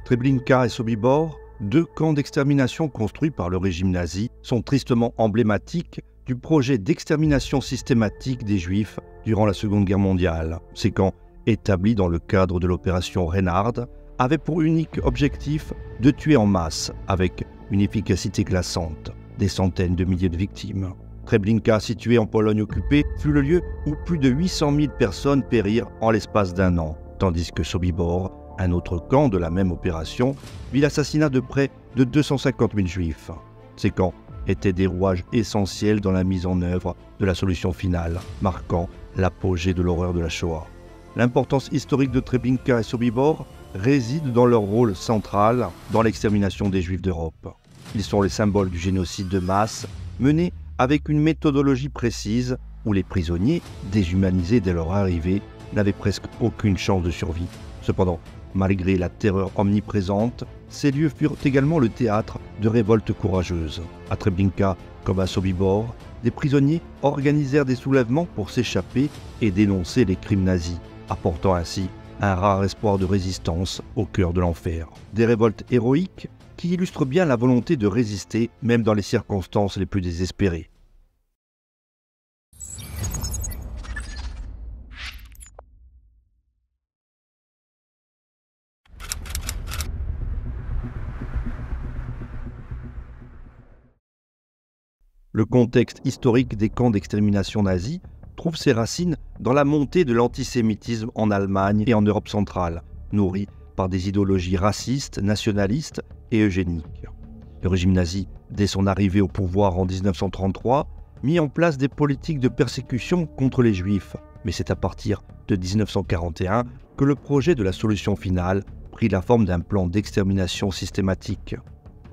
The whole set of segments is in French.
Treblinka et Sobibor, deux camps d'extermination construits par le régime nazi, sont tristement emblématiques du projet d'extermination systématique des Juifs durant la Seconde Guerre mondiale. Ces camps, établis dans le cadre de l'opération Reinhard, avaient pour unique objectif de tuer en masse, avec une efficacité glaçante, des centaines de milliers de victimes. Treblinka, situé en Pologne occupée, fut le lieu où plus de 800 000 personnes périrent en l'espace d'un an, tandis que Sobibor, un autre camp de la même opération, vit l'assassinat de près de 250 000 Juifs. Ces camps étaient des rouages essentiels dans la mise en œuvre de la solution finale, marquant l'apogée de l'horreur de la Shoah. L'importance historique de Treblinka et Sobibor réside dans leur rôle central dans l'extermination des Juifs d'Europe. Ils sont les symboles du génocide de masse mené avec une méthodologie précise où les prisonniers, déshumanisés dès leur arrivée, n'avaient presque aucune chance de survie. Cependant, malgré la terreur omniprésente, ces lieux furent également le théâtre de révoltes courageuses. À Treblinka comme à Sobibor, des prisonniers organisèrent des soulèvements pour s'échapper et dénoncer les crimes nazis, apportant ainsi un rare espoir de résistance au cœur de l'enfer. Des révoltes héroïques qui illustrent bien la volonté de résister même dans les circonstances les plus désespérées. Le contexte historique des camps d'extermination nazis trouve ses racines dans la montée de l'antisémitisme en Allemagne et en Europe centrale, nourri par des idéologies racistes, nationalistes et eugéniques. Le régime nazi, dès son arrivée au pouvoir en 1933, mit en place des politiques de persécution contre les Juifs, mais c'est à partir de 1941 que le projet de la solution finale prit la forme d'un plan d'extermination systématique.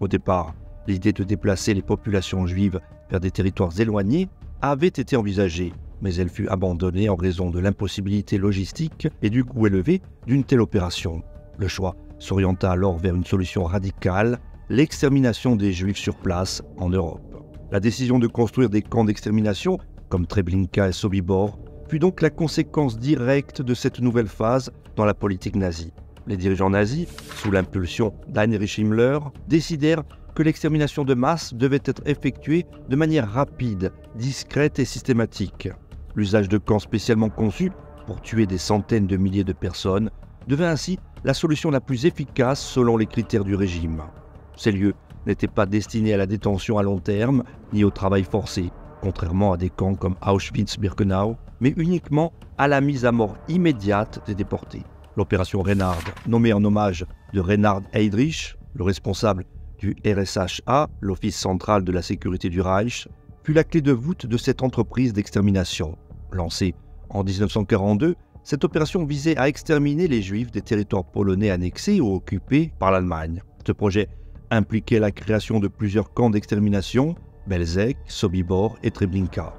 Au départ, l'idée de déplacer les populations juives vers des territoires éloignés avait été envisagée, mais elle fut abandonnée en raison de l'impossibilité logistique et du coût élevé d'une telle opération. Le choix s'orienta alors vers une solution radicale, l'extermination des Juifs sur place en Europe. La décision de construire des camps d'extermination, comme Treblinka et Sobibor, fut donc la conséquence directe de cette nouvelle phase dans la politique nazie. Les dirigeants nazis, sous l'impulsion d'Heinrich Himmler, décidèrent que l'extermination de masse devait être effectuée de manière rapide, discrète et systématique. L'usage de camps spécialement conçus pour tuer des centaines de milliers de personnes devint ainsi la solution la plus efficace selon les critères du régime. Ces lieux n'étaient pas destinés à la détention à long terme ni au travail forcé, contrairement à des camps comme Auschwitz-Birkenau, mais uniquement à la mise à mort immédiate des déportés. L'opération Reinhard, nommée en hommage de Reinhard Heydrich, le responsable du RSHA, l'Office central de la sécurité du Reich, fut la clé de voûte de cette entreprise d'extermination. Lancée en 1942, cette opération visait à exterminer les Juifs des territoires polonais annexés ou occupés par l'Allemagne. Ce projet impliquait la création de plusieurs camps d'extermination, Belzec, Sobibor et Treblinka.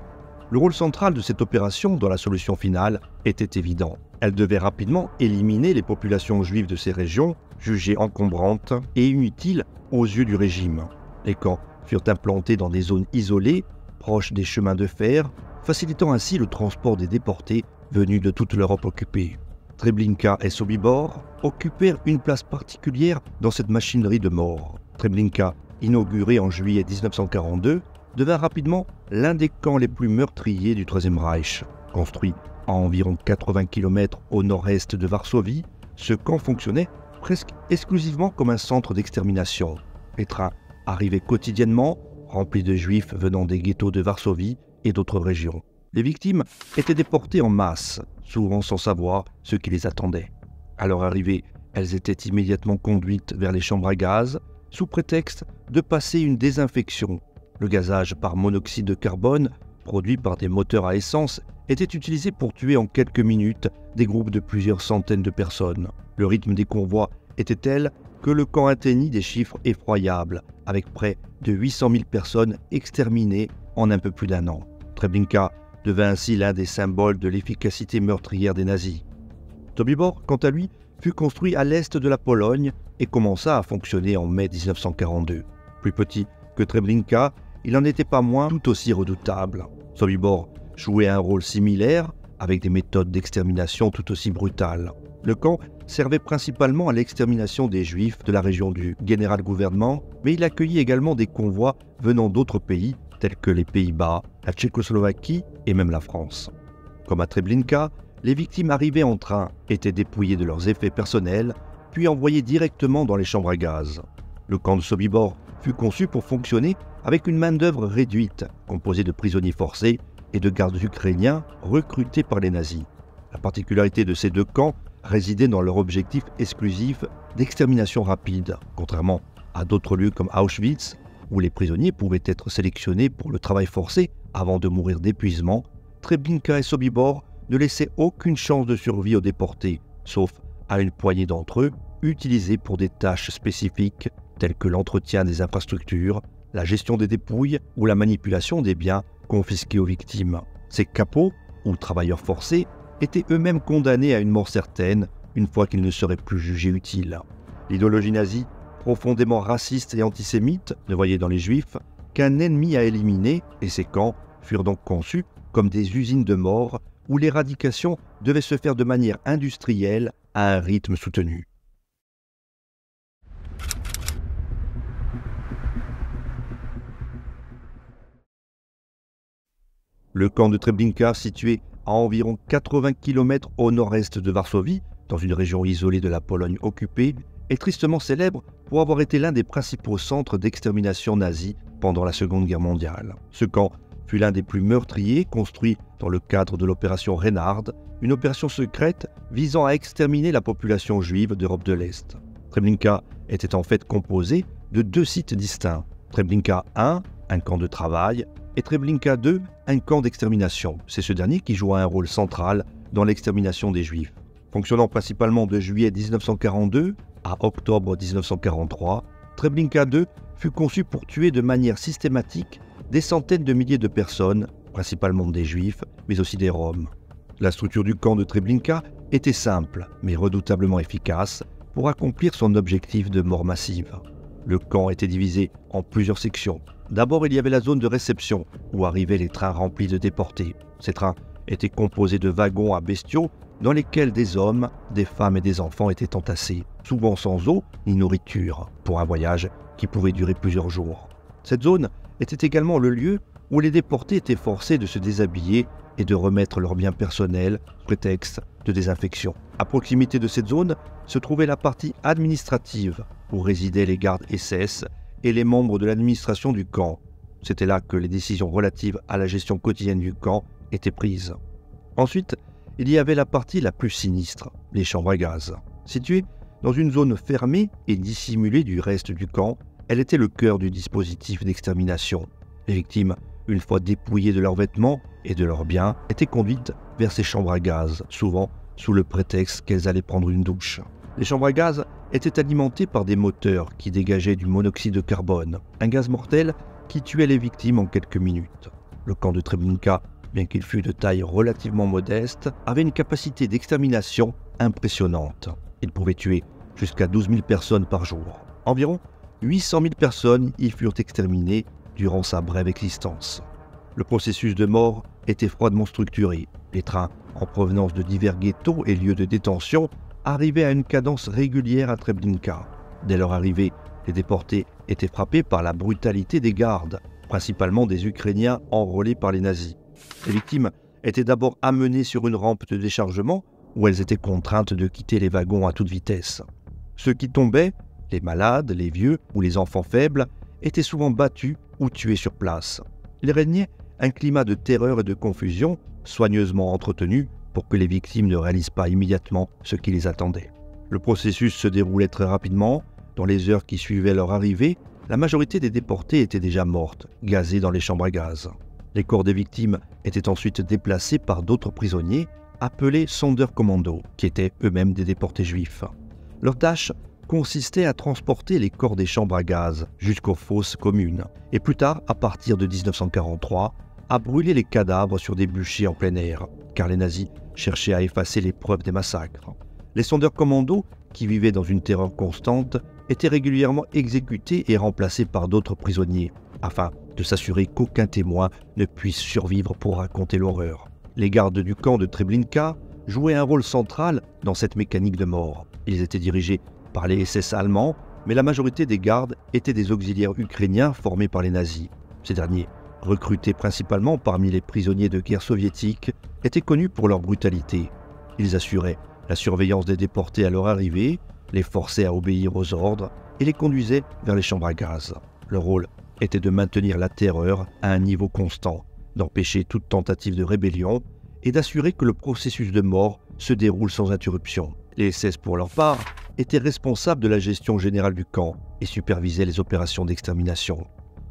Le rôle central de cette opération dans la solution finale était évident. Elle devait rapidement éliminer les populations juives de ces régions, jugées encombrantes et inutiles aux yeux du régime. Les camps furent implantés dans des zones isolées, proches des chemins de fer, facilitant ainsi le transport des déportés venus de toute l'Europe occupée. Treblinka et Sobibor occupèrent une place particulière dans cette machinerie de mort. Treblinka, inauguré en juillet 1942, devint rapidement l'un des camps les plus meurtriers du Troisième Reich. Construit à environ 80 km au nord-est de Varsovie, ce camp fonctionnait presque exclusivement comme un centre d'extermination. Les trains arrivaient quotidiennement, remplis de Juifs venant des ghettos de Varsovie et d'autres régions. Les victimes étaient déportées en masse, souvent sans savoir ce qui les attendait. À leur arrivée, elles étaient immédiatement conduites vers les chambres à gaz, sous prétexte de passer une désinfection. Le gazage par monoxyde de carbone, produit par des moteurs à essence, était utilisé pour tuer en quelques minutes des groupes de plusieurs centaines de personnes. Le rythme des convois était tel que le camp atteignit des chiffres effroyables, avec près de 800 000 personnes exterminées en un peu plus d'un an. Treblinka devint ainsi l'un des symboles de l'efficacité meurtrière des nazis. Sobibor, quant à lui, fut construit à l'est de la Pologne et commença à fonctionner en mai 1942. Plus petit que Treblinka, il n'en était pas moins tout aussi redoutable. Sobibor jouait un rôle similaire, avec des méthodes d'extermination tout aussi brutales. Le camp servait principalement à l'extermination des Juifs de la région du Generalgouvernement, mais il accueillit également des convois venant d'autres pays, tels que les Pays-Bas, la Tchécoslovaquie et même la France. Comme à Treblinka, les victimes arrivées en train étaient dépouillées de leurs effets personnels, puis envoyées directement dans les chambres à gaz. Le camp de Sobibor fut conçu pour fonctionner avec une main-d'œuvre réduite, composée de prisonniers forcés et de gardes ukrainiens recrutés par les nazis. La particularité de ces deux camps résidait dans leur objectif exclusif d'extermination rapide, contrairement à d'autres lieux comme Auschwitz, où les prisonniers pouvaient être sélectionnés pour le travail forcé avant de mourir d'épuisement. Treblinka et Sobibor ne laissaient aucune chance de survie aux déportés, sauf à une poignée d'entre eux, utilisés pour des tâches spécifiques telles que l'entretien des infrastructures, la gestion des dépouilles ou la manipulation des biens confisqués aux victimes. Ces capots, ou travailleurs forcés, étaient eux-mêmes condamnés à une mort certaine une fois qu'ils ne seraient plus jugés utiles. L'idéologie nazie, profondément raciste et antisémite, ne voyait dans les Juifs qu'un ennemi à éliminer, et ces camps furent donc conçus comme des usines de mort où l'éradication devait se faire de manière industrielle à un rythme soutenu. Le camp de Treblinka, situé à environ 80 km au nord-est de Varsovie, dans une région isolée de la Pologne occupée, est tristement célèbre pour avoir été l'un des principaux centres d'extermination nazie pendant la Seconde Guerre mondiale. Ce camp fut l'un des plus meurtriers, construit dans le cadre de l'opération Reinhard, une opération secrète visant à exterminer la population juive d'Europe de l'Est. Treblinka était en fait composé de deux sites distincts. Treblinka 1, un camp de travail, et Treblinka 2, un camp d'extermination. C'est ce dernier qui joua un rôle central dans l'extermination des Juifs. Fonctionnant principalement de juillet 1942 à octobre 1943, Treblinka 2 fut conçu pour tuer de manière systématique des centaines de milliers de personnes, principalement des Juifs, mais aussi des Roms. La structure du camp de Treblinka était simple, mais redoutablement efficace pour accomplir son objectif de mort massive. Le camp était divisé en plusieurs sections. D'abord, il y avait la zone de réception, où arrivaient les trains remplis de déportés. Ces trains étaient composés de wagons à bestiaux dans lesquels des hommes, des femmes et des enfants étaient entassés, souvent sans eau ni nourriture, pour un voyage qui pouvait durer plusieurs jours. Cette zone était également le lieu où les déportés étaient forcés de se déshabiller et de remettre leurs biens personnels, sous prétexte de désinfection. À proximité de cette zone se trouvait la partie administrative, où résidaient les gardes SS et les membres de l'administration du camp. C'était là que les décisions relatives à la gestion quotidienne du camp étaient prises. Ensuite, il y avait la partie la plus sinistre, les chambres à gaz. Située dans une zone fermée et dissimulée du reste du camp, elle était le cœur du dispositif d'extermination. Les victimes, une fois dépouillées de leurs vêtements et de leurs biens, étaient conduites vers ces chambres à gaz, souvent sous le prétexte qu'elles allaient prendre une douche. Les chambres à gaz étaient alimentées par des moteurs qui dégageaient du monoxyde de carbone, un gaz mortel qui tuait les victimes en quelques minutes. Le camp de Treblinka, bien qu'il fût de taille relativement modeste, avait une capacité d'extermination impressionnante. Il pouvait tuer jusqu'à 12 000 personnes par jour. Environ 800 000 personnes y furent exterminées durant sa brève existence. Le processus de mort était froidement structuré. Les trains en provenance de divers ghettos et lieux de détention arrivaient à une cadence régulière à Treblinka. Dès leur arrivée, les déportés étaient frappés par la brutalité des gardes, principalement des Ukrainiens enrôlés par les nazis. Les victimes étaient d'abord amenées sur une rampe de déchargement où elles étaient contraintes de quitter les wagons à toute vitesse. Ceux qui tombaient, les malades, les vieux ou les enfants faibles, étaient souvent battus ou tués sur place. Il régnait un climat de terreur et de confusion, soigneusement entretenu pour que les victimes ne réalisent pas immédiatement ce qui les attendait. Le processus se déroulait très rapidement. Dans les heures qui suivaient leur arrivée, la majorité des déportés étaient déjà mortes, gazées dans les chambres à gaz. Les corps des victimes étaient ensuite déplacés par d'autres prisonniers, appelés Sonderkommando, qui étaient eux-mêmes des déportés juifs. Leur tâche consistait à transporter les corps des chambres à gaz jusqu'aux fosses communes, et plus tard, à partir de 1943, à brûler les cadavres sur des bûchers en plein air, car les nazis cherchaient à effacer les preuves des massacres. Les Sonderkommando, qui vivaient dans une terreur constante, étaient régulièrement exécutés et remplacés par d'autres prisonniers, afin de s'assurer qu'aucun témoin ne puisse survivre pour raconter l'horreur. Les gardes du camp de Treblinka jouaient un rôle central dans cette mécanique de mort. Ils étaient dirigés par les SS allemands, mais la majorité des gardes étaient des auxiliaires ukrainiens formés par les nazis. Ces derniers, recrutés principalement parmi les prisonniers de guerre soviétiques, étaient connus pour leur brutalité. Ils assuraient la surveillance des déportés à leur arrivée, les forçaient à obéir aux ordres et les conduisaient vers les chambres à gaz. Leur rôle était de maintenir la terreur à un niveau constant, d'empêcher toute tentative de rébellion et d'assurer que le processus de mort se déroule sans interruption. Les SS, pour leur part, étaient responsables de la gestion générale du camp et supervisaient les opérations d'extermination.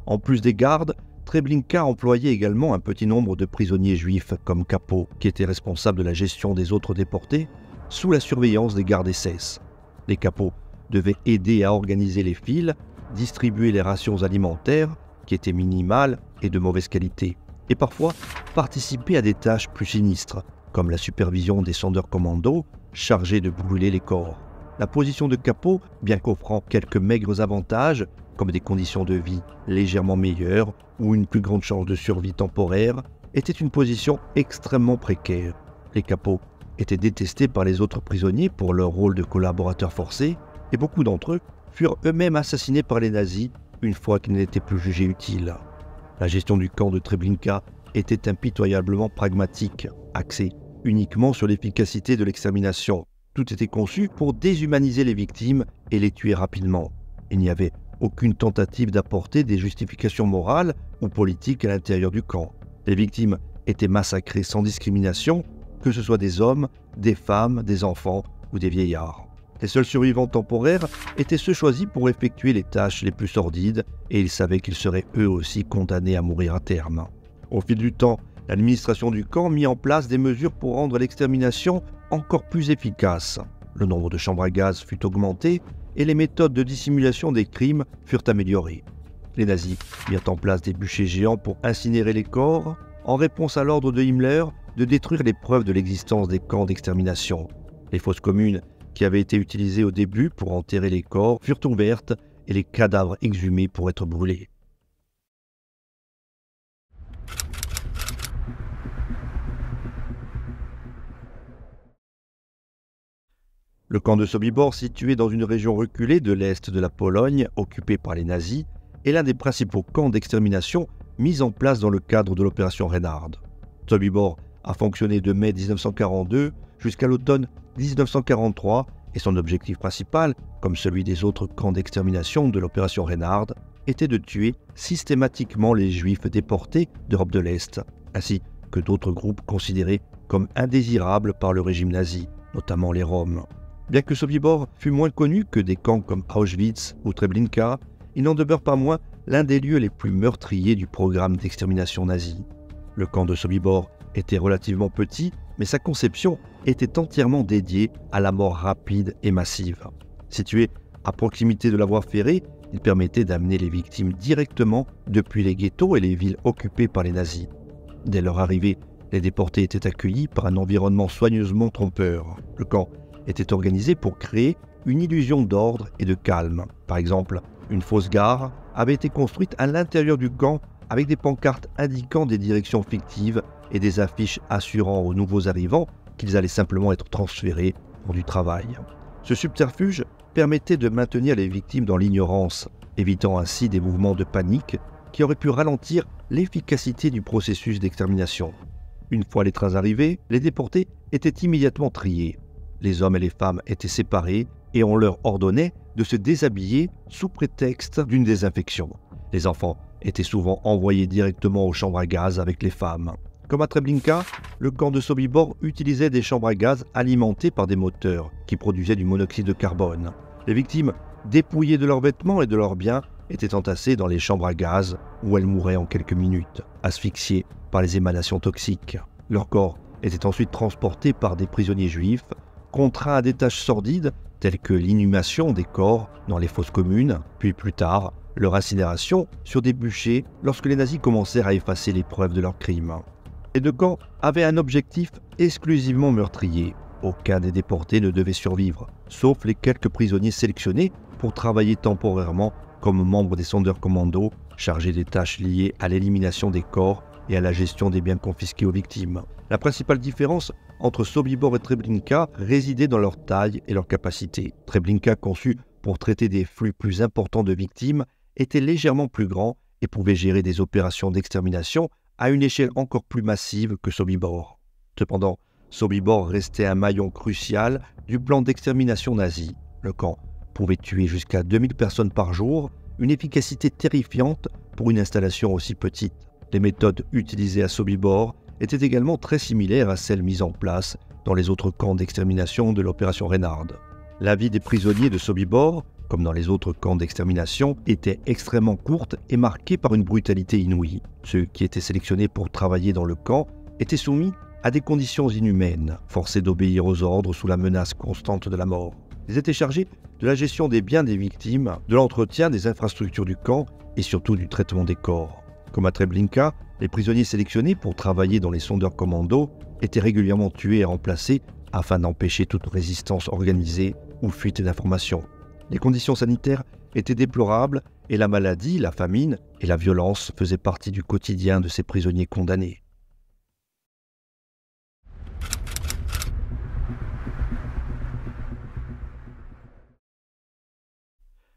En plus des gardes, Treblinka employait également un petit nombre de prisonniers juifs comme capots, qui étaient responsables de la gestion des autres déportés, sous la surveillance des gardes SS. Les capots devaient aider à organiser les files, distribuer les rations alimentaires, qui étaient minimales et de mauvaise qualité, et parfois participer à des tâches plus sinistres, comme la supervision des sondeurs commandos chargés de brûler les corps. La position de capot, bien qu'offrant quelques maigres avantages, comme des conditions de vie légèrement meilleures ou une plus grande chance de survie temporaire, était une position extrêmement précaire. Les capots étaient détestés par les autres prisonniers pour leur rôle de collaborateurs forcés, et beaucoup d'entre eux furent eux-mêmes assassinés par les nazis une fois qu'ils n'étaient plus jugés utiles. La gestion du camp de Treblinka était impitoyablement pragmatique, axée uniquement sur l'efficacité de l'extermination. Tout était conçu pour déshumaniser les victimes et les tuer rapidement. Il n'y avait aucune tentative d'apporter des justifications morales ou politiques à l'intérieur du camp. Les victimes étaient massacrées sans discrimination, que ce soit des hommes, des femmes, des enfants ou des vieillards. Les seuls survivants temporaires étaient ceux choisis pour effectuer les tâches les plus sordides et ils savaient qu'ils seraient eux aussi condamnés à mourir à terme. Au fil du temps, l'administration du camp mit en place des mesures pour rendre l'extermination encore plus efficace. Le nombre de chambres à gaz fut augmenté et les méthodes de dissimulation des crimes furent améliorées. Les nazis mirent en place des bûchers géants pour incinérer les corps, en réponse à l'ordre de Himmler de détruire les preuves de l'existence des camps d'extermination. Les fosses communes qui avaient été utilisées au début pour enterrer les corps furent ouvertes et les cadavres exhumés pour être brûlés. Le camp de Sobibor, situé dans une région reculée de l'est de la Pologne, occupée par les nazis, est l'un des principaux camps d'extermination mis en place dans le cadre de l'opération Reinhard. Sobibor a fonctionné de mai 1942 jusqu'à l'automne 1943 et son objectif principal, comme celui des autres camps d'extermination de l'opération Reinhard, était de tuer systématiquement les Juifs déportés d'Europe de l'Est, ainsi que d'autres groupes considérés comme indésirables par le régime nazi, notamment les Roms. Bien que Sobibor fût moins connu que des camps comme Auschwitz ou Treblinka, il n'en demeure pas moins l'un des lieux les plus meurtriers du programme d'extermination nazi. Le camp de Sobibor était relativement petit, mais sa conception était entièrement dédiée à la mort rapide et massive. Situé à proximité de la voie ferrée, il permettait d'amener les victimes directement depuis les ghettos et les villes occupées par les nazis. Dès leur arrivée, les déportés étaient accueillis par un environnement soigneusement trompeur. Le camp était organisé pour créer une illusion d'ordre et de calme. Par exemple, une fausse gare avait été construite à l'intérieur du camp avec des pancartes indiquant des directions fictives et des affiches assurant aux nouveaux arrivants qu'ils allaient simplement être transférés pour du travail. Ce subterfuge permettait de maintenir les victimes dans l'ignorance, évitant ainsi des mouvements de panique qui auraient pu ralentir l'efficacité du processus d'extermination. Une fois les trains arrivés, les déportés étaient immédiatement triés. Les hommes et les femmes étaient séparés et on leur ordonnait de se déshabiller sous prétexte d'une désinfection. Les enfants étaient souvent envoyés directement aux chambres à gaz avec les femmes. Comme à Treblinka, le camp de Sobibor utilisait des chambres à gaz alimentées par des moteurs qui produisaient du monoxyde de carbone. Les victimes, dépouillées de leurs vêtements et de leurs biens, étaient entassées dans les chambres à gaz où elles mouraient en quelques minutes, asphyxiées par les émanations toxiques. Leurs corps étaient ensuite transportés par des prisonniers juifs, contraints à des tâches sordides telles que l'inhumation des corps dans les fosses communes, puis plus tard, leur incinération sur des bûchers lorsque les nazis commencèrent à effacer les preuves de leurs crimes. Les deux camps avaient un objectif exclusivement meurtrier. Aucun des déportés ne devait survivre, sauf les quelques prisonniers sélectionnés pour travailler temporairement comme membres des sondeurs commandos chargés des tâches liées à l'élimination des corps et à la gestion des biens confisqués aux victimes. La principale différence entre Sobibor et Treblinka résidait dans leur taille et leur capacité. Treblinka, conçu pour traiter des flux plus importants de victimes, était légèrement plus grand et pouvait gérer des opérations d'extermination à une échelle encore plus massive que Sobibor. Cependant, Sobibor restait un maillon crucial du plan d'extermination nazi. Le camp pouvait tuer jusqu'à 2000 personnes par jour, une efficacité terrifiante pour une installation aussi petite. Les méthodes utilisées à Sobibor étaient également très similaires à celles mises en place dans les autres camps d'extermination de l'opération Reynard. La vie des prisonniers de Sobibor, comme dans les autres camps d'extermination, était extrêmement courte et marquée par une brutalité inouïe. Ceux qui étaient sélectionnés pour travailler dans le camp étaient soumis à des conditions inhumaines, forcés d'obéir aux ordres sous la menace constante de la mort. Ils étaient chargés de la gestion des biens des victimes, de l'entretien des infrastructures du camp et surtout du traitement des corps. Comme à Treblinka, les prisonniers sélectionnés pour travailler dans les sondeurs commandos étaient régulièrement tués et remplacés afin d'empêcher toute résistance organisée ou fuite d'informations. Les conditions sanitaires étaient déplorables et la maladie, la famine et la violence faisaient partie du quotidien de ces prisonniers condamnés.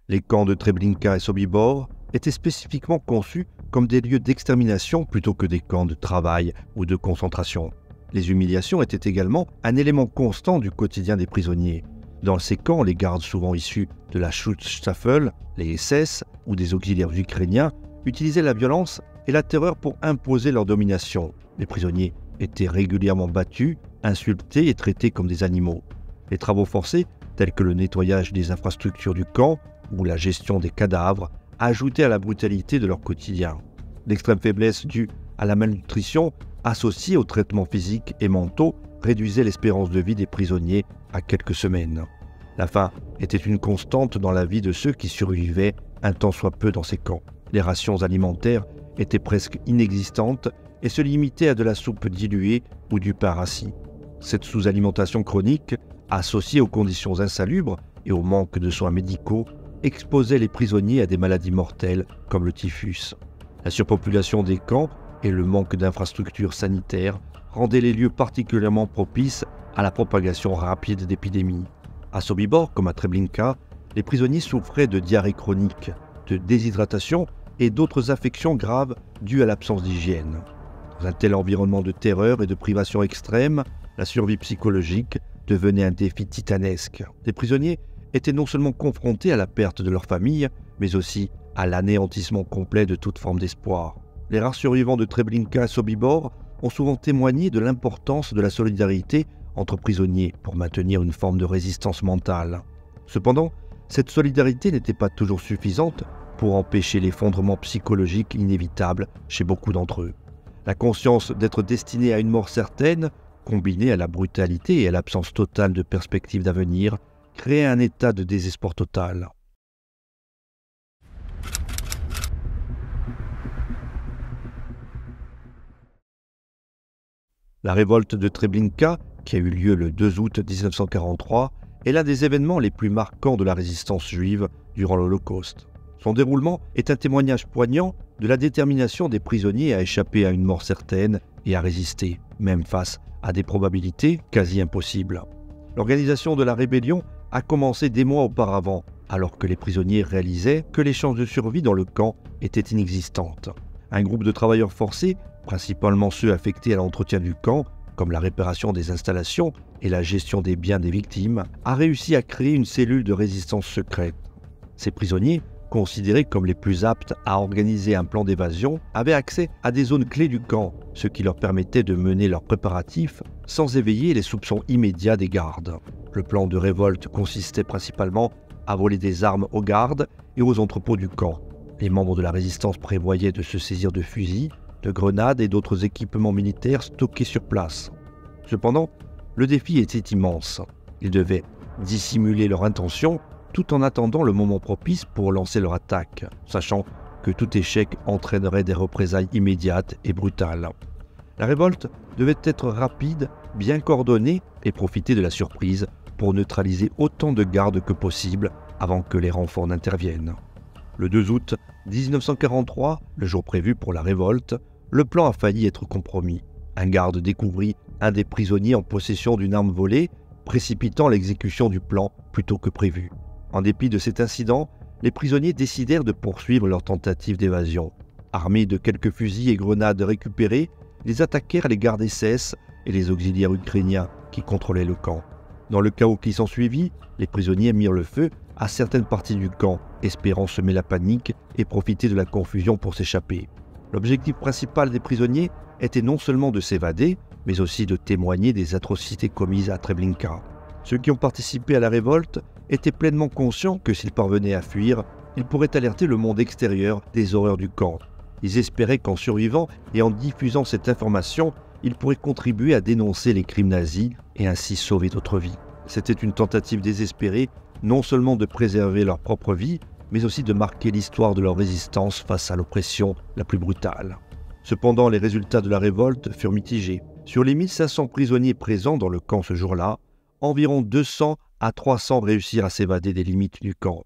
Les camps de Treblinka et Sobibor étaient spécifiquement conçus comme des lieux d'extermination plutôt que des camps de travail ou de concentration. Les humiliations étaient également un élément constant du quotidien des prisonniers. Dans ces camps, les gardes souvent issus de la Schutzstaffel, les SS ou des auxiliaires ukrainiens utilisaient la violence et la terreur pour imposer leur domination. Les prisonniers étaient régulièrement battus, insultés et traités comme des animaux. Les travaux forcés, tels que le nettoyage des infrastructures du camp ou la gestion des cadavres, ajoutaient à la brutalité de leur quotidien. L'extrême faiblesse due à la malnutrition, associée aux traitements physiques et mentaux, réduisait l'espérance de vie des prisonniers à quelques semaines. La faim était une constante dans la vie de ceux qui survivaient un tant soit peu dans ces camps. Les rations alimentaires étaient presque inexistantes et se limitaient à de la soupe diluée ou du pain rassis. Cette sous-alimentation chronique, associée aux conditions insalubres et au manque de soins médicaux, exposait les prisonniers à des maladies mortelles comme le typhus. La surpopulation des camps et le manque d'infrastructures sanitaires rendaient les lieux particulièrement propices à la propagation rapide d'épidémies. À Sobibor, comme à Treblinka, les prisonniers souffraient de diarrhée chronique, de déshydratation et d'autres affections graves dues à l'absence d'hygiène. Dans un tel environnement de terreur et de privation extrême, la survie psychologique devenait un défi titanesque. Les prisonniers étaient non seulement confrontés à la perte de leur famille, mais aussi à l'anéantissement complet de toute forme d'espoir. Les rares survivants de Treblinka et Sobibor ont souvent témoigné de l'importance de la solidarité entre prisonniers pour maintenir une forme de résistance mentale. Cependant, cette solidarité n'était pas toujours suffisante pour empêcher l'effondrement psychologique inévitable chez beaucoup d'entre eux. La conscience d'être destiné à une mort certaine, combinée à la brutalité et à l'absence totale de perspective d'avenir, créait un état de désespoir total. La révolte de Treblinka, qui a eu lieu le 2 août 1943, est l'un des événements les plus marquants de la résistance juive durant l'Holocauste. Son déroulement est un témoignage poignant de la détermination des prisonniers à échapper à une mort certaine et à résister, même face à des probabilités quasi impossibles. L'organisation de la rébellion a commencé des mois auparavant, alors que les prisonniers réalisaient que les chances de survie dans le camp étaient inexistantes. Un groupe de travailleurs forcés, principalement ceux affectés à l'entretien du camp, comme la réparation des installations et la gestion des biens des victimes, a réussi à créer une cellule de résistance secrète. Ces prisonniers, considérés comme les plus aptes à organiser un plan d'évasion, avaient accès à des zones clés du camp, ce qui leur permettait de mener leurs préparatifs sans éveiller les soupçons immédiats des gardes. Le plan de révolte consistait principalement à voler des armes aux gardes et aux entrepôts du camp. Les membres de la résistance prévoyaient de se saisir de fusils, de grenades et d'autres équipements militaires stockés sur place. Cependant, le défi était immense. Ils devaient dissimuler leur intention tout en attendant le moment propice pour lancer leur attaque, sachant que tout échec entraînerait des représailles immédiates et brutales. La révolte devait être rapide, bien coordonnée et profiter de la surprise pour neutraliser autant de gardes que possible avant que les renforts n'interviennent. Le 2 août 1943, le jour prévu pour la révolte, le plan a failli être compromis. Un garde découvrit un des prisonniers en possession d'une arme volée, précipitant l'exécution du plan plutôt que prévu. En dépit de cet incident, les prisonniers décidèrent de poursuivre leur tentative d'évasion. Armés de quelques fusils et grenades récupérés, ils attaquèrent les gardes SS et les auxiliaires ukrainiens qui contrôlaient le camp. Dans le chaos qui s'ensuivit, les prisonniers mirent le feu à certaines parties du camp, espérant semer la panique et profiter de la confusion pour s'échapper. L'objectif principal des prisonniers était non seulement de s'évader, mais aussi de témoigner des atrocités commises à Treblinka. Ceux qui ont participé à la révolte étaient pleinement conscients que s'ils parvenaient à fuir, ils pourraient alerter le monde extérieur des horreurs du camp. Ils espéraient qu'en survivant et en diffusant cette information, ils pourraient contribuer à dénoncer les crimes nazis et ainsi sauver d'autres vies. C'était une tentative désespérée, non seulement de préserver leur propre vie, mais aussi de marquer l'histoire de leur résistance face à l'oppression la plus brutale. Cependant, les résultats de la révolte furent mitigés. Sur les 1500 prisonniers présents dans le camp ce jour-là, environ 200 à 300 réussirent à s'évader des limites du camp.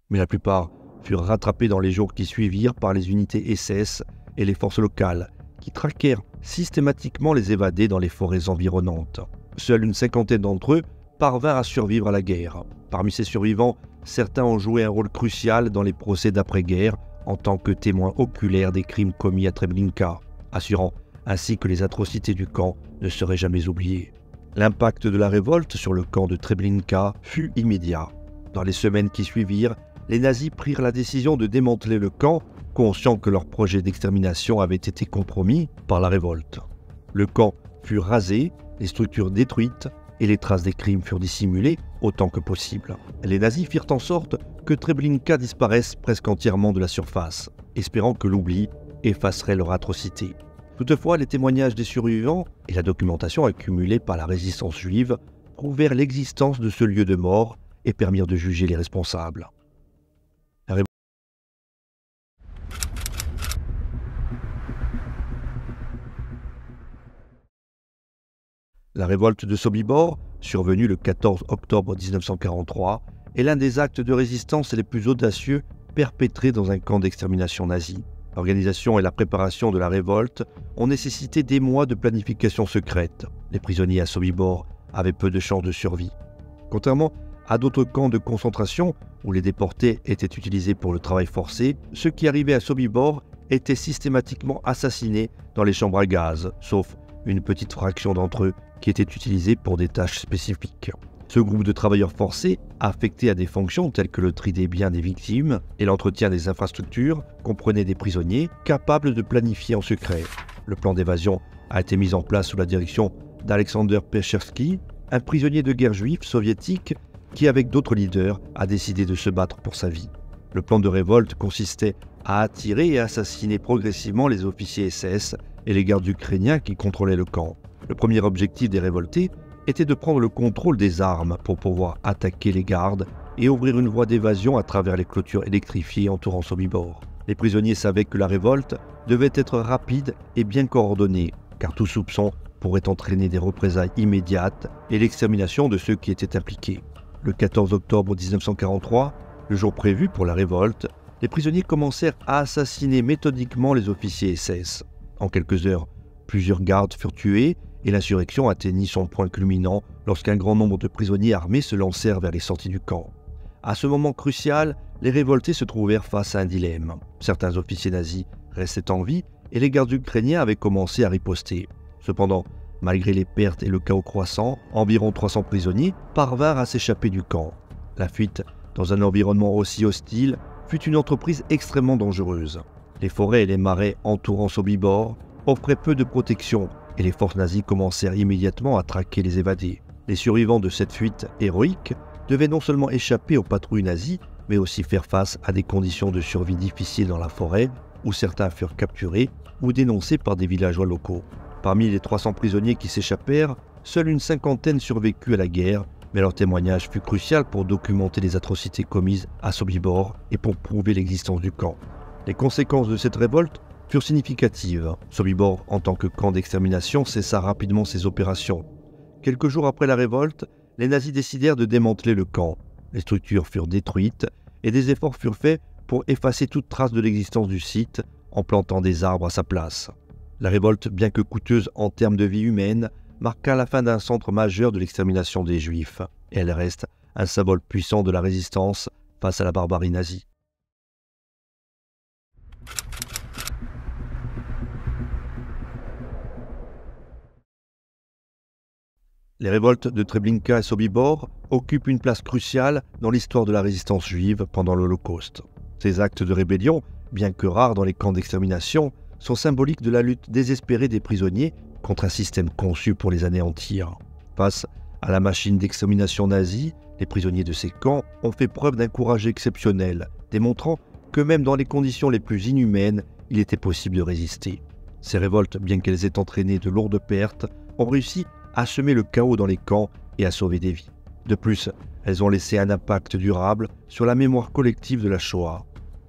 Mais la plupart furent rattrapés dans les jours qui suivirent par les unités SS et les forces locales, qui traquèrent systématiquement les évadés dans les forêts environnantes. Seule une cinquantaine d'entre eux parvinrent à survivre à la guerre. Parmi ces survivants, certains ont joué un rôle crucial dans les procès d'après-guerre en tant que témoins oculaires des crimes commis à Treblinka, assurant ainsi que les atrocités du camp ne seraient jamais oubliées. L'impact de la révolte sur le camp de Treblinka fut immédiat. Dans les semaines qui suivirent, les nazis prirent la décision de démanteler le camp, conscients que leur projet d'extermination avait été compromis par la révolte. Le camp fut rasé, les structures détruites et les traces des crimes furent dissimulées autant que possible. Les nazis firent en sorte que Treblinka disparaisse presque entièrement de la surface, espérant que l'oubli effacerait leur atrocité. Toutefois, les témoignages des survivants et la documentation accumulée par la résistance juive prouvèrent l'existence de ce lieu de mort et permirent de juger les responsables. La révolte de Sobibor, survenue le 14 octobre 1943, est l'un des actes de résistance les plus audacieux perpétrés dans un camp d'extermination nazi. L'organisation et la préparation de la révolte ont nécessité des mois de planification secrète. Les prisonniers à Sobibor avaient peu de chances de survie. Contrairement à d'autres camps de concentration où les déportés étaient utilisés pour le travail forcé, ceux qui arrivaient à Sobibor étaient systématiquement assassinés dans les chambres à gaz, sauf une petite fraction d'entre eux qui étaient utilisés pour des tâches spécifiques. Ce groupe de travailleurs forcés, affectés à des fonctions telles que le tri des biens des victimes et l'entretien des infrastructures, comprenait des prisonniers capables de planifier en secret. Le plan d'évasion a été mis en place sous la direction d'Alexander Pechersky, un prisonnier de guerre juif soviétique qui, avec d'autres leaders, a décidé de se battre pour sa vie. Le plan de révolte consistait à attirer et assassiner progressivement les officiers SS et les gardes ukrainiens qui contrôlaient le camp. Le premier objectif des révoltés était de prendre le contrôle des armes pour pouvoir attaquer les gardes et ouvrir une voie d'évasion à travers les clôtures électrifiées entourant Sobibor. Les prisonniers savaient que la révolte devait être rapide et bien coordonnée, car tout soupçon pourrait entraîner des représailles immédiates et l'extermination de ceux qui étaient impliqués. Le 14 octobre 1943, le jour prévu pour la révolte, les prisonniers commencèrent à assassiner méthodiquement les officiers SS. En quelques heures, plusieurs gardes furent tués et l'insurrection atteignit son point culminant lorsqu'un grand nombre de prisonniers armés se lancèrent vers les sorties du camp. À ce moment crucial, les révoltés se trouvèrent face à un dilemme. Certains officiers nazis restaient en vie et les gardes ukrainiens avaient commencé à riposter. Cependant, malgré les pertes et le chaos croissant, environ 300 prisonniers parvinrent à s'échapper du camp. La fuite dans un environnement aussi hostile fut une entreprise extrêmement dangereuse. Les forêts et les marais entourant Sobibor offraient peu de protection et les forces nazies commencèrent immédiatement à traquer les évadés. Les survivants de cette fuite héroïque devaient non seulement échapper aux patrouilles nazies, mais aussi faire face à des conditions de survie difficiles dans la forêt, où certains furent capturés ou dénoncés par des villageois locaux. Parmi les 300 prisonniers qui s'échappèrent, seule une cinquantaine survécut à la guerre, mais leur témoignage fut crucial pour documenter les atrocités commises à Sobibor et pour prouver l'existence du camp. Les conséquences de cette révolte furent significatives. Sobibor, en tant que camp d'extermination, cessa rapidement ses opérations. Quelques jours après la révolte, les nazis décidèrent de démanteler le camp. Les structures furent détruites et des efforts furent faits pour effacer toute trace de l'existence du site en plantant des arbres à sa place. La révolte, bien que coûteuse en termes de vie humaine, marqua la fin d'un centre majeur de l'extermination des Juifs, et elle reste un symbole puissant de la résistance face à la barbarie nazie. Les révoltes de Treblinka et Sobibor occupent une place cruciale dans l'histoire de la résistance juive pendant l'Holocauste. Ces actes de rébellion, bien que rares dans les camps d'extermination, sont symboliques de la lutte désespérée des prisonniers contre un système conçu pour les anéantir. Face à la machine d'extermination nazie, les prisonniers de ces camps ont fait preuve d'un courage exceptionnel, démontrant que même dans les conditions les plus inhumaines, il était possible de résister. Ces révoltes, bien qu'elles aient entraîné de lourdes pertes, ont réussi à semer le chaos dans les camps et à sauver des vies. De plus, elles ont laissé un impact durable sur la mémoire collective de la Shoah.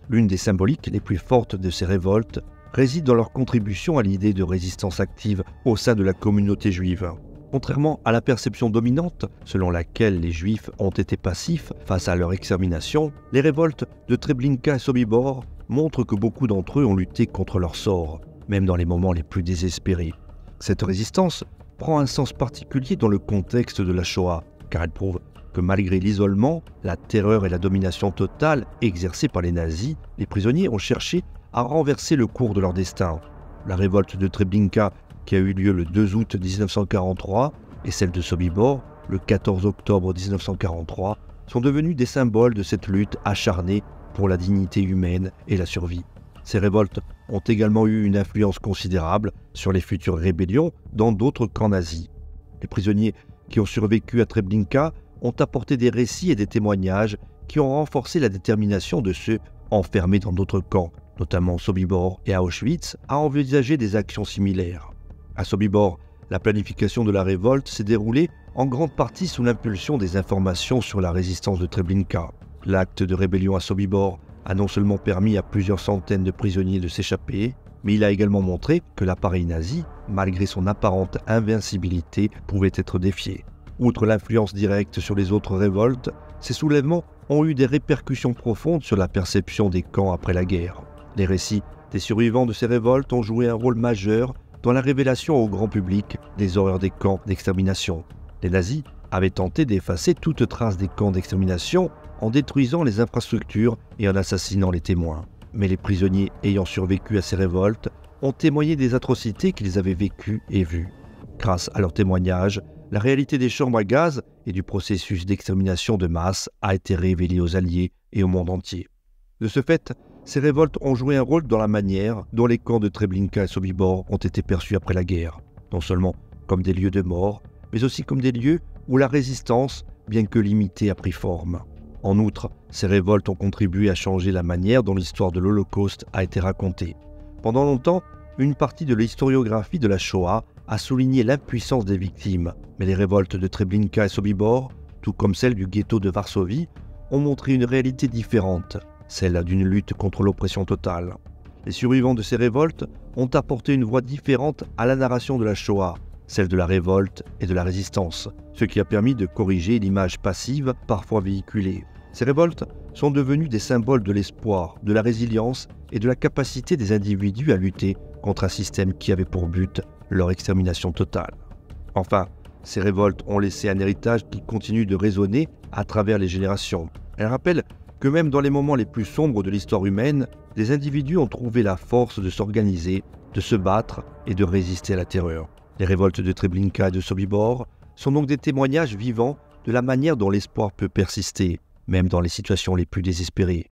L'une des symboliques les plus fortes de ces révoltes réside dans leur contribution à l'idée de résistance active au sein de la communauté juive. Contrairement à la perception dominante selon laquelle les Juifs ont été passifs face à leur extermination, les révoltes de Treblinka et Sobibor montrent que beaucoup d'entre eux ont lutté contre leur sort, même dans les moments les plus désespérés. Cette résistance prend un sens particulier dans le contexte de la Shoah, car elle prouve que malgré l'isolement, la terreur et la domination totale exercées par les nazis, les prisonniers ont cherché à renverser le cours de leur destin. La révolte de Treblinka, qui a eu lieu le 2 août 1943, et celle de Sobibor, le 14 octobre 1943, sont devenues des symboles de cette lutte acharnée pour la dignité humaine et la survie. Ces révoltes ont également eu une influence considérable sur les futures rébellions dans d'autres camps nazis. Les prisonniers qui ont survécu à Treblinka ont apporté des récits et des témoignages qui ont renforcé la détermination de ceux enfermés dans d'autres camps, notamment Sobibor et à Auschwitz, à envisager des actions similaires. À Sobibor, la planification de la révolte s'est déroulée en grande partie sous l'impulsion des informations sur la résistance de Treblinka. L'acte de rébellion à Sobibor a non seulement permis à plusieurs centaines de prisonniers de s'échapper, mais il a également montré que l'appareil nazi, malgré son apparente invincibilité, pouvait être défié. Outre l'influence directe sur les autres révoltes, ces soulèvements ont eu des répercussions profondes sur la perception des camps après la guerre. Les récits des survivants de ces révoltes ont joué un rôle majeur dans la révélation au grand public des horreurs des camps d'extermination. Les nazis avaient tenté d'effacer toute trace des camps d'extermination en détruisant les infrastructures et en assassinant les témoins. Mais les prisonniers ayant survécu à ces révoltes ont témoigné des atrocités qu'ils avaient vécues et vues. Grâce à leurs témoignages, la réalité des chambres à gaz et du processus d'extermination de masse a été révélée aux Alliés et au monde entier. De ce fait, ces révoltes ont joué un rôle dans la manière dont les camps de Treblinka et Sobibor ont été perçus après la guerre, non seulement comme des lieux de mort, mais aussi comme des lieux où la résistance, bien que limitée, a pris forme. En outre, ces révoltes ont contribué à changer la manière dont l'histoire de l'Holocauste a été racontée. Pendant longtemps, une partie de l'historiographie de la Shoah a souligné l'impuissance des victimes, mais les révoltes de Treblinka et Sobibor, tout comme celles du ghetto de Varsovie, ont montré une réalité différente, celle d'une lutte contre l'oppression totale. Les survivants de ces révoltes ont apporté une voix différente à la narration de la Shoah, celle de la révolte et de la résistance, ce qui a permis de corriger l'image passive parfois véhiculée. Ces révoltes sont devenues des symboles de l'espoir, de la résilience et de la capacité des individus à lutter contre un système qui avait pour but leur extermination totale. Enfin, ces révoltes ont laissé un héritage qui continue de résonner à travers les générations. Elles rappellent que même dans les moments les plus sombres de l'histoire humaine, des individus ont trouvé la force de s'organiser, de se battre et de résister à la terreur. Les révoltes de Treblinka et de Sobibor sont donc des témoignages vivants de la manière dont l'espoir peut persister, même dans les situations les plus désespérées.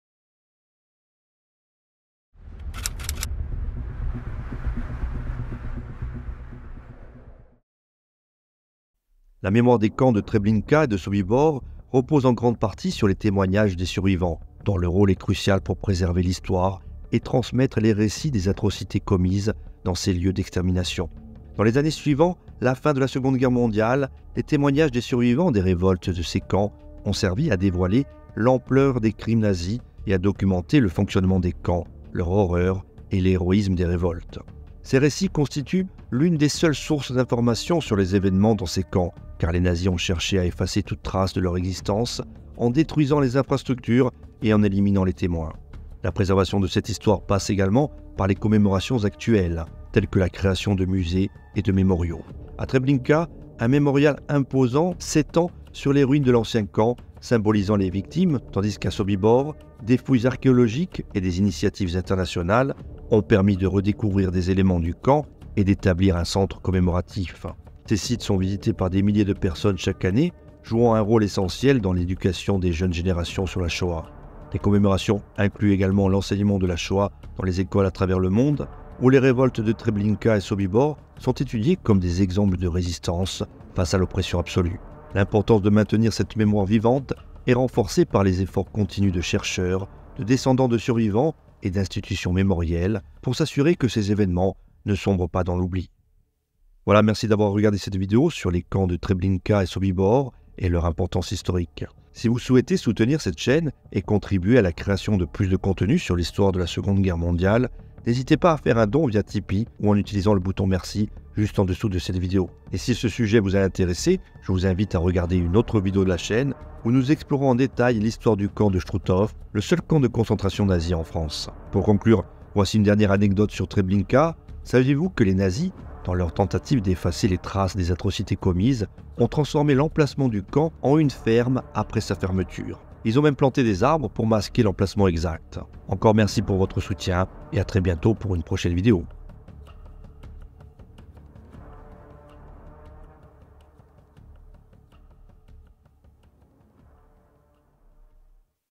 La mémoire des camps de Treblinka et de Sobibor repose en grande partie sur les témoignages des survivants, dont le rôle est crucial pour préserver l'histoire et transmettre les récits des atrocités commises dans ces lieux d'extermination. Dans les années suivantes, la fin de la Seconde Guerre mondiale, les témoignages des survivants des révoltes de ces camps ont servi à dévoiler l'ampleur des crimes nazis et à documenter le fonctionnement des camps, leur horreur et l'héroïsme des révoltes. Ces récits constituent l'une des seules sources d'informations sur les événements dans ces camps, car les nazis ont cherché à effacer toute trace de leur existence en détruisant les infrastructures et en éliminant les témoins. La préservation de cette histoire passe également par les commémorations actuelles, telles que la création de musées et de mémoriaux. À Treblinka, un mémorial imposant s'étend sur les ruines de l'ancien camp, symbolisant les victimes, tandis qu'à Sobibor, des fouilles archéologiques et des initiatives internationales ont permis de redécouvrir des éléments du camp et d'établir un centre commémoratif. Ces sites sont visités par des milliers de personnes chaque année, jouant un rôle essentiel dans l'éducation des jeunes générations sur la Shoah. Les commémorations incluent également l'enseignement de la Shoah dans les écoles à travers le monde, où les révoltes de Treblinka et Sobibor sont étudiées comme des exemples de résistance face à l'oppression absolue. L'importance de maintenir cette mémoire vivante est renforcée par les efforts continus de chercheurs, de descendants de survivants et d'institutions mémorielles pour s'assurer que ces événements ne sombrent pas dans l'oubli. Voilà, merci d'avoir regardé cette vidéo sur les camps de Treblinka et Sobibor et leur importance historique. Si vous souhaitez soutenir cette chaîne et contribuer à la création de plus de contenu sur l'histoire de la Seconde Guerre mondiale, n'hésitez pas à faire un don via Tipeee ou en utilisant le bouton merci juste en dessous de cette vidéo. Et si ce sujet vous a intéressé, je vous invite à regarder une autre vidéo de la chaîne où nous explorons en détail l'histoire du camp de Struthof, le seul camp de concentration nazi en France. Pour conclure, voici une dernière anecdote sur Treblinka. Saviez-vous que les nazis, dans leur tentative d'effacer les traces des atrocités commises, ont transformé l'emplacement du camp en une ferme après sa fermeture? Ils ont même planté des arbres pour masquer l'emplacement exact. Encore merci pour votre soutien et à très bientôt pour une prochaine vidéo.